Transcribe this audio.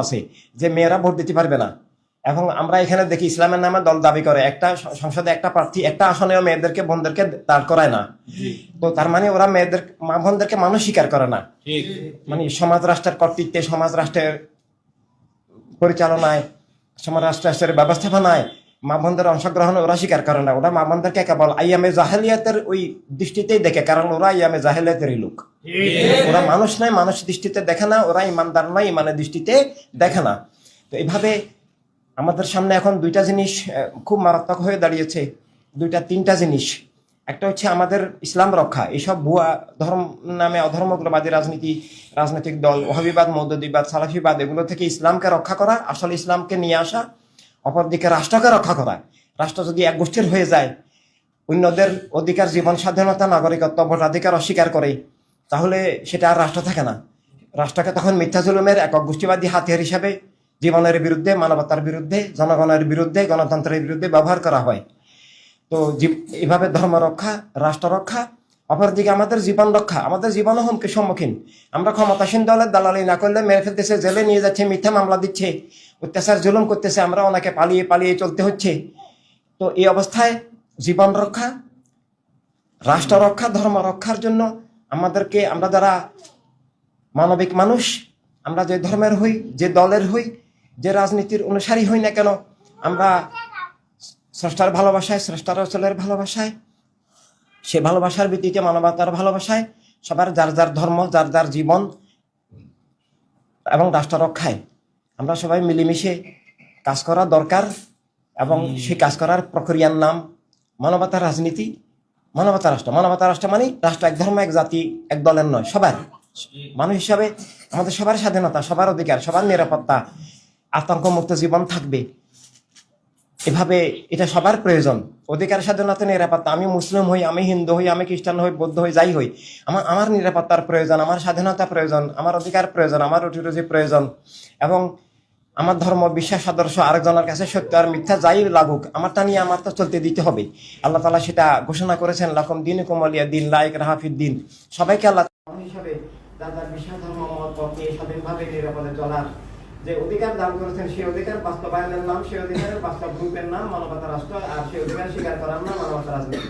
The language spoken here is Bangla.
আছে যে মেয়েরা ভোট দিতে পারবে না, এবং আমরা এখানে দেখি ইসলামের নামে দল দাবি করে একটা সংসদে একটা প্রার্থী একটা আসনেও মেয়েদেরকে বোনদেরকে দাঁড় করায় না। তো তার মানে ওরা মেয়েদের মা বোনদেরকে মানুষ স্বীকার করে না। মানে সমাজ রাষ্ট্রের কর্তৃত্বে, সমাজ রাষ্ট্রের পরিচালনায়, সমাজ রাষ্ট্রের ব্যবস্থাপনায় মা বোনদের অংশগ্রহণ ওরা স্বীকার করে না। ওরা মা বোনদেরকে কেবল আইয়ামে জাহেলিয়াতের ওই দৃষ্টিতেই দেখে, কারণ ওরা আইয়ামে জাহেলিয়াতেরই লোক। ওরা মানুষ নয়, মানুষ দৃষ্টিতে দেখে না। ওরা ইমানদার নয়, ইমানের দৃষ্টিতে দেখে না। তো এইভাবে আমাদের সামনে এখন দুইটা জিনিস খুব মারাত্মক হয়ে দাঁড়িয়েছে, তিনটা জিনিস। একটা হচ্ছে আমাদের ইসলাম রক্ষা, এইসব ভুয়া ধর্ম নামে অধর্মগ্রবাদী রাজনৈতিক দল, ওহাবিবাদ, মৌদুদিবাদ, সালাফিবাদ, এগুলো থেকে ইসলামকে রক্ষা করা, আসলে ইসলামকে নিয়ে আসা। অপরদিকে রাষ্ট্রকে রক্ষা করা। রাষ্ট্র যদি এক গোষ্ঠীর হয়ে যায়, অন্যদের অধিকার, জীবন স্বাধীনতা, নাগরিকত্ব, ভোটাধিকার অস্বীকার করে, তাহলে সেটা আর রাষ্ট্র থাকে না। রাষ্ট্রকে তখন মিথ্যা জুলুমের একক গোষ্ঠীবাদী হাতিয়ার হিসাবে জীবনের বিরুদ্ধে, মানবতার বিরুদ্ধে, জনগণের বিরুদ্ধে, গণতন্ত্রের বিরুদ্ধে ব্যবহার করা হয়। তো এভাবে ধর্ম রক্ষা, রাষ্ট্র রক্ষা। অপরদিকে আমাদের জীবন রক্ষা, আমাদের জীবনও হুমকির সম্মুখীন। আমরা ক্ষমতাসীন দলের দালালি না করলে মেরে ফেলতেছে, জেলে নিয়ে যাচ্ছে, মিথ্যা মামলা দিচ্ছে, অত্যাচার জুলুম করতেছে, আমরা অনেকে পালিয়ে পালিয়ে চলতে হচ্ছে। তো এই অবস্থায় জীবন রক্ষা, রাষ্ট্র রক্ষা, ধর্ম রক্ষার জন্য আমাদেরকে, আমরা যারা মানবিক মানুষ, আমরা যে ধর্মের হই, যে দলের হই, যে রাজনীতির অনুসারী হই না কেন, আমরা স্রষ্টার ভালোবাসায়, স্রষ্টার রাসূলের ভালোবাসায়, সে ভালোবাসার ভিত্তিতে, মানবতার ভালোবাসায়, সবার যার যার ধর্ম, যার যার জীবন এবং রাষ্ট্র রক্ষায় আমরা সবাই মিলেমিশে কাজ করা দরকার। এবং সেই কাজ করার প্রক্রিয়ার নাম মানবতার রাজনীতি, মানবতা রাষ্ট্র। মানবতা রাষ্ট্র মানে রাষ্ট্র এক ধর্ম, এক জাতি, এক দলের নয়, সবার। মানুষ হিসাবে আমাদের সবার স্বাধীনতা, সবার অধিকার, সবার নিরাপত্তা, আতঙ্কমুক্ত জীবন থাকবে। এভাবে এটা সবার প্রয়োজন। অধিকার, স্বাধীনতা, নিরাপত্তা। আমি মুসলিম হই, আমি হিন্দু হই, আমি খ্রিস্টান হই, বৌদ্ধ হই, যাই হই, আমার নিরাপত্তার প্রয়োজন, আমার স্বাধীনতা প্রয়োজন, আমার অধিকার প্রয়োজন, আমার রুটি রুজি প্রয়োজন। এবং আমার ধর্ম বিশ্বাস আদর্শ আরেকজনের কাছে সত্য আর মিথ্যা যাই লাগুক, আমারটা নিয়ে আমার তো চলতে দিতে হবে। আল্লাহ তাআলা সেটা ঘোষণা করেছেন, লাকুম দীনুকুম ওয়ালিয়া দীন, লা ইকরাহা ফিদ্দীন। সবাইকে আল্লাহ হিসাবে যার যার বিশ্বাস, ধর্ম, মত নিয়ে স্বাধীনভাবে নিরাপদে চলার যে অধিকার দান করেছেন, সেই অধিকার বাস্তবায়নের নাম, সেই অধিকারের বাস্তব রূপের নাম মানবতা রাষ্ট্র, আর সেই অধিকার স্বীকার করার নাম মানবতা রাজনীতি।